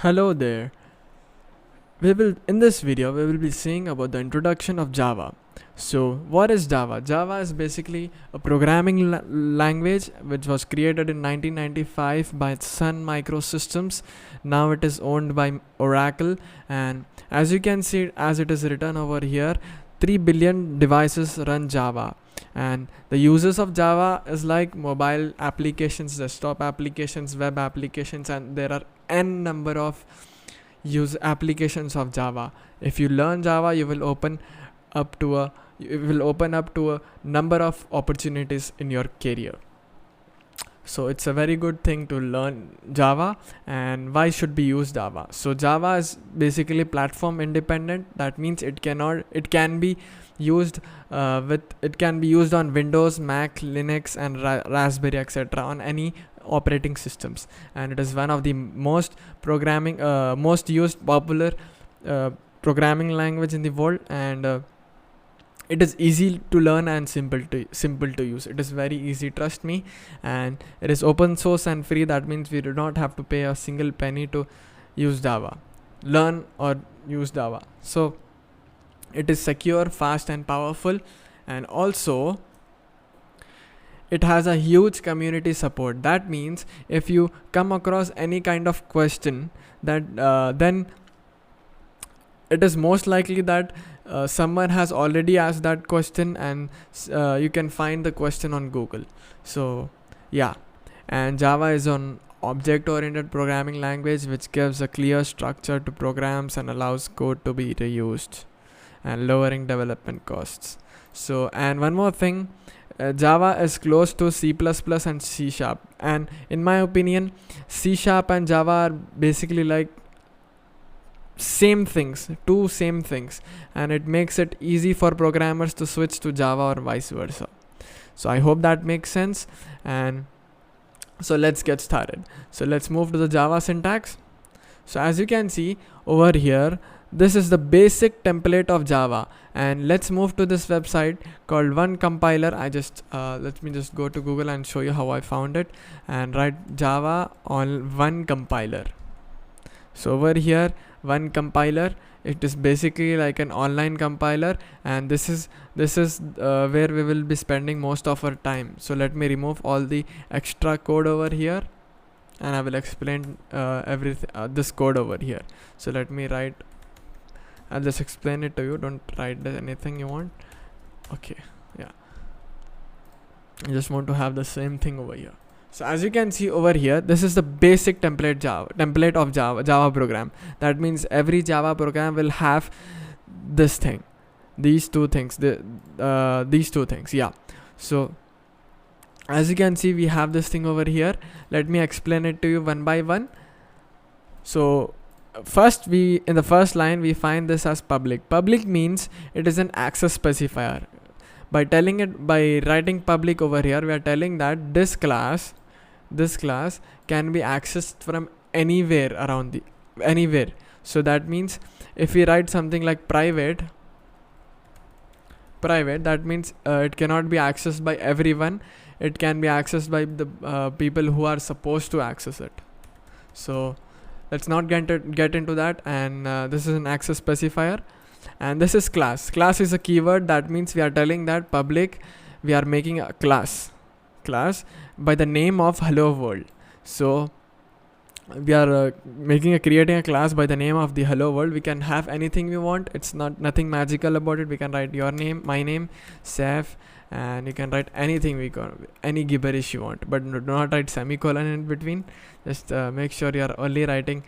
Hello there. In this video we will be seeing about the introduction of Java. So what is Java? Java is basically a programming language which was created in 1995 by Sun Microsystems. Now it is owned by Oracle, and as you can see, as it is written over here, 3 billion devices run Java. And the uses of Java is like mobile applications, desktop applications, web applications, and there are n number of use applications of Java. If you learn Java, you will open up to a number of opportunities in your career. So it's a very good thing to learn Java. And why should we use Java? So Java is basically platform independent. That means it can be used it can be used on Windows, Mac, Linux, and Raspberry, etc., on any operating systems. And it is one of the most used popular programming language in the world. And it is easy to learn and simple to use. It is very easy, trust me. And it is open source and free. That means we do not have to pay a single penny to use Java, learn or use Java. So it is secure, fast, and powerful. And also it has a huge community support. That means if you come across any kind of question, that then it is most likely that someone has already asked that question, and you can find the question on Google. So yeah. And Java is an object-oriented programming language which gives a clear structure to programs and allows code to be reused, and lowering development costs. So, and one more thing, Java is close to C++ and C#. And in my opinion, C# and Java are basically like two same things, and it makes it easy for programmers to switch to Java or vice versa. So I hope that makes sense. And so let's get started. So let's move to the Java syntax. So as you can see over here, this is the basic template of Java. And let's move to this website called One Compiler. Let me just go to Google and show you how I found it, and write Java on One Compiler. So over here, One Compiler, it is basically like an online compiler, and this is where we will be spending most of our time. So let me remove all the extra code over here, and I will explain everything this code over here. So let me write, I'll just explain it to you. Don't write anything you want. Okay, yeah, I just want to have the same thing over here. So as you can see over here, this is the basic template of Java program. That means every Java program will have this thing, these two things, yeah. So as you can see, we have this thing over here. Let me explain it to you one by one. So first, in the first line we find this as public. Public means it is an access specifier. By writing public over here, we are telling that this class can be accessed from anywhere anywhere. So that means if we write something like private, that means it cannot be accessed by everyone. It can be accessed by the people who are supposed to access it. So let's not get into that. And this is an access specifier. And this is class. Class is a keyword. That means we are telling that public, we are making a class by the name of hello world. So we are creating a class by the name of the hello world. We can have anything we want. It's nothing magical about it. We can write your name, my name, Saif, and you can write anything any gibberish you want, but do not write semicolon in between. Just make sure you are only writing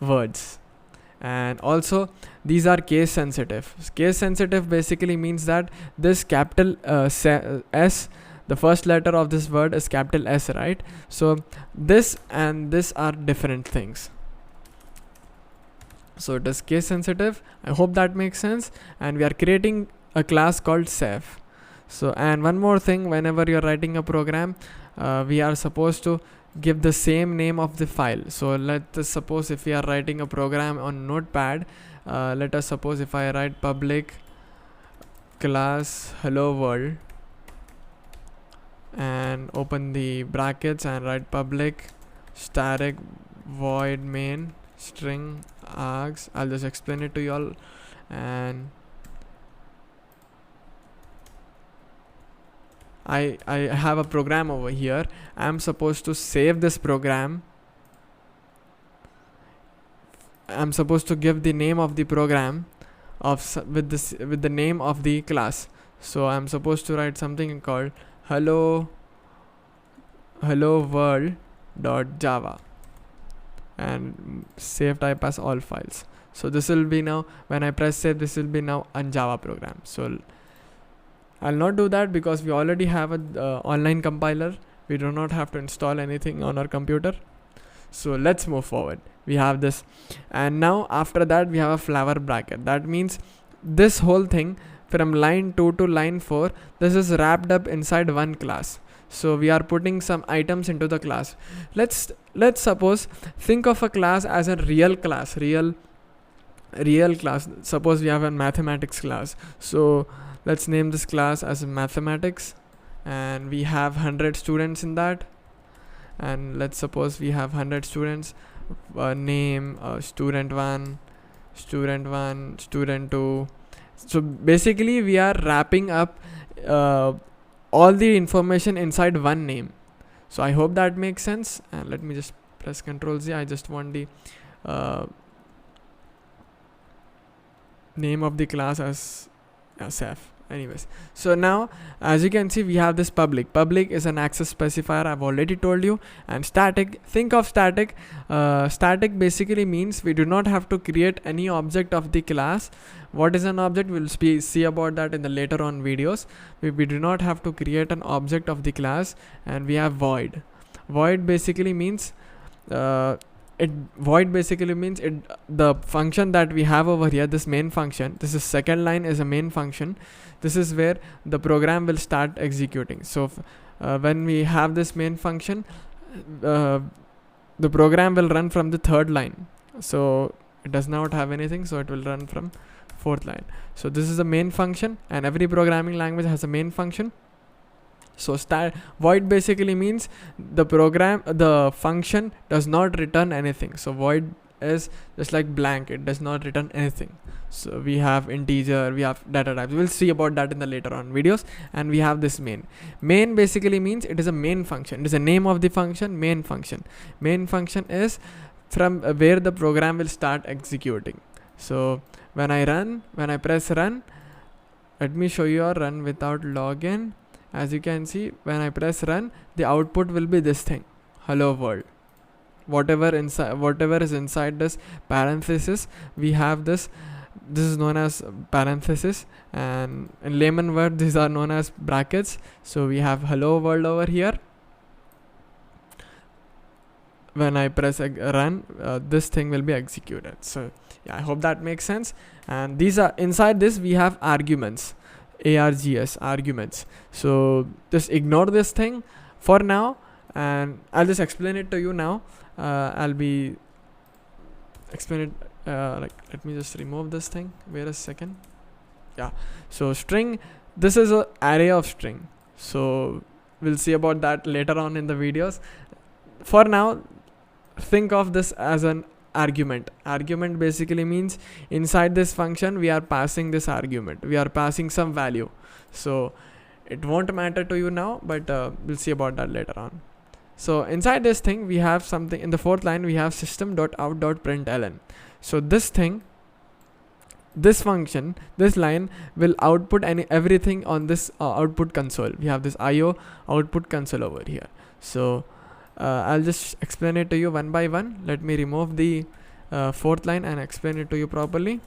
words. And also these are case sensitive. Case sensitive basically means that this capital S, the first letter of this word is capital S, right? So this and this are different things. So it is case sensitive. I hope that makes sense. And we are creating a class called Saif. So, and one more thing, whenever you're writing a program, we are supposed to give the same name of the file. So let us suppose if we are writing a program on Notepad, let us suppose if I write public class hello world and open the brackets and write public static void main string args. I'll just explain it to you all. And I have a program over here. I'm supposed to save this program. I'm supposed to give the name of the program with the name of the class. So I'm supposed to write something called hello world dot java and save type as all files. So this will be now, when I press save, this will be now a Java program. So I'll not do that because we already have a online compiler. We do not have to install anything on our computer. So let's move forward. We have this, and now after that we have a flower bracket. That means this whole thing from line 2 to line 4, this is wrapped up inside one class. So we are putting some items into the class. Let's suppose, think of a class as a real class, real class. Suppose we have a mathematics class. So let's name this class as mathematics, and we have 100 students in that. And let's suppose we have 100 students. Name student 1, student 2. So basically we are wrapping up all the information inside one name. So I hope that makes sense. And let me just press Ctrl Z. I just want the name of the class as SF. Anyways, so now as you can see, we have this public is an access specifier, I've already told you. And static, think of static. Static basically means we do not have to create any object of the class. What is an object? We'll see about that in the later on videos. We do not have to create an object of the class. And we have void basically means the function that we have over here, this main function, this is second line, is a main function. This is where the program will start executing. So when we have this main function, the program will run from the third line. So it does not have anything, so it will run from fourth line. So this is a main function, and every programming language has a main function. So void basically means the function does not return anything. So void is just like blank, it does not return anything. So we have integer, we have data types. We'll see about that in the later on videos. And we have this main basically means it is a main function. It is a name of the function, main function is from where the program will start executing. So when I press run, let me show you a run without login. As you can see, when I press run, the output will be this thing, hello world. Whatever is inside this parenthesis, we have this is known as parenthesis, and in layman word these are known as brackets. So we have hello world over here. When I press run, this thing will be executed. So yeah, I hope that makes sense. And these are inside this, we have arguments, arguments. So just ignore this thing for now, and I'll just explain it to you now. I'll be explain it let me just remove this thing. Wait a second. Yeah, so string, this is an array of string. So we'll see about that later on in the videos. For now, think of this as an argument. Argument basically means inside this function we are passing this argument, we are passing some value. So it won't matter to you now, but we'll see about that later on. So inside this thing we have something in the fourth line, we have system.out.println. So this function, this line will output everything on this output console. We have this IO output console over here. So I'll just explain it to you one by one. Let me remove the fourth line and explain it to you properly.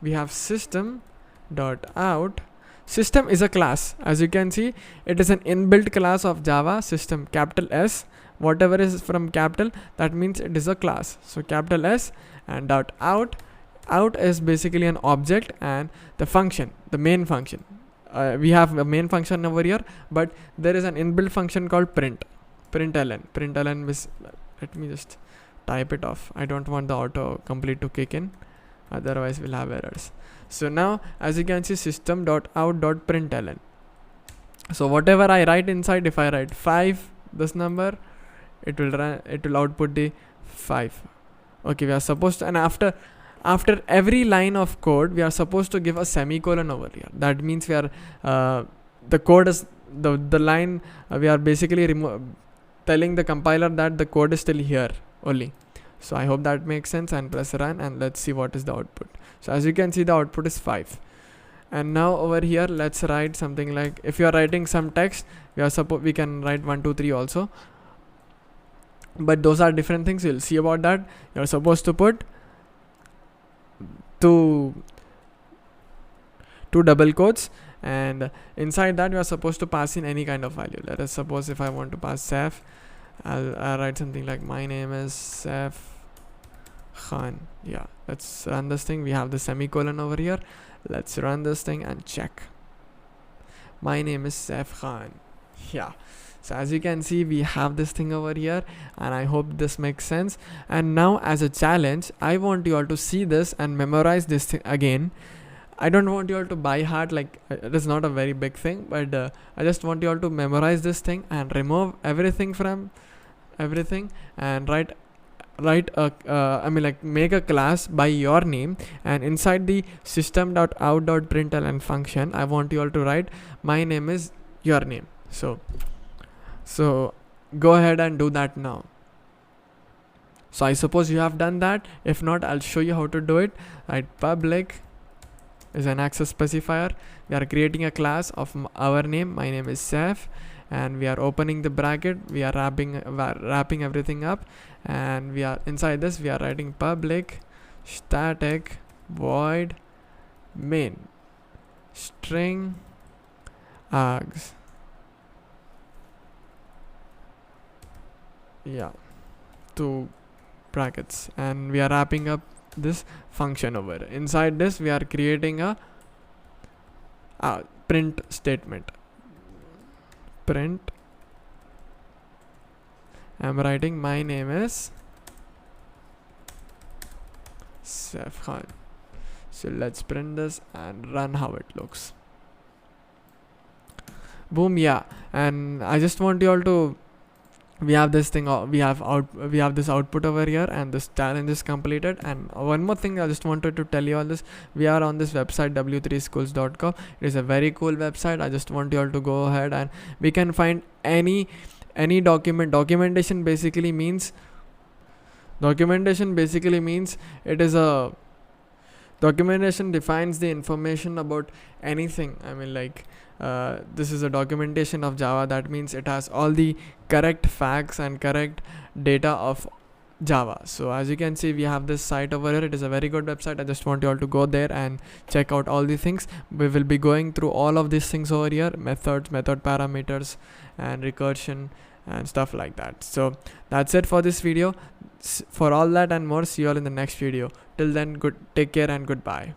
We have system.out. System is a class. As you can see, it is an inbuilt class of Java. System, capital S, whatever is from capital, that means it is a class. So capital S and .out. Out is basically an object, and the function, the main function. We have a main function over here, but there is an inbuilt function called println. Let me just type it off. I don't want the autocomplete to kick in, otherwise we'll have errors. So now as you can see, system.out.println. So whatever I write inside, if I write 5, this number, it will output the 5. Okay, we are supposed to, and after every line of code we are supposed to give a semicolon over here. That means we are the code is the line, we are basically telling the compiler that the code is still here only. So I hope that makes sense, and press run, and let's see what is the output. So as you can see, the output is 5. And now over here, let's write something like, if you are writing some text, we can write 1 2 3 also, but those are different things. You'll see about that. You're supposed to put two double quotes, and inside that you are supposed to pass in any kind of value. Let us suppose if I want to pass Saif, I'll write something like, my name is Saif Khan. Yeah, let's run this thing. We have the semicolon over here. Let's run this thing and check. My name is Saif Khan. Yeah. So as you can see, we have this thing over here, and I hope this makes sense. And now, as a challenge, I want you all to see this and memorize this thing again. I don't want you all to by heart, like it is not a very big thing, but I just want you all to memorize this thing and remove everything from everything, and make a class by your name, and inside the system.out.println function, I want you all to write, my name is your name. So go ahead and do that now. So I suppose you have done that. If not, I'll show you how to do it. Right, public is an access specifier. We are creating a class of our name. My name is Saif, and we are opening the bracket. We are wrapping everything up, and we are inside this. We are writing public static void main string args. Yeah, 2 brackets, and we are wrapping up this function over. Inside this, we are creating a print statement. Print, I'm writing, my name is Saif Khan. So let's print this and run how it looks. Boom. Yeah, and I just want you all to, we have this thing, we have this output over here, and this challenge is completed. And one more thing I just wanted to tell you all this, we are on this website w3schools.com. It is a very cool website. I just want you all to go ahead, and we can find any documentation basically means it is a documentation defines the information about anything. I mean, like this is a documentation of Java. That means it has all the correct facts and correct data of Java. So as you can see, we have this site over here. It is a very good website. I just want you all to go there and check out all the things. We will be going through all of these things over here: methods, method parameters, and recursion, and stuff like that. So that's it for this video. For all that and more, see you all in the next video. Till then, take care and goodbye.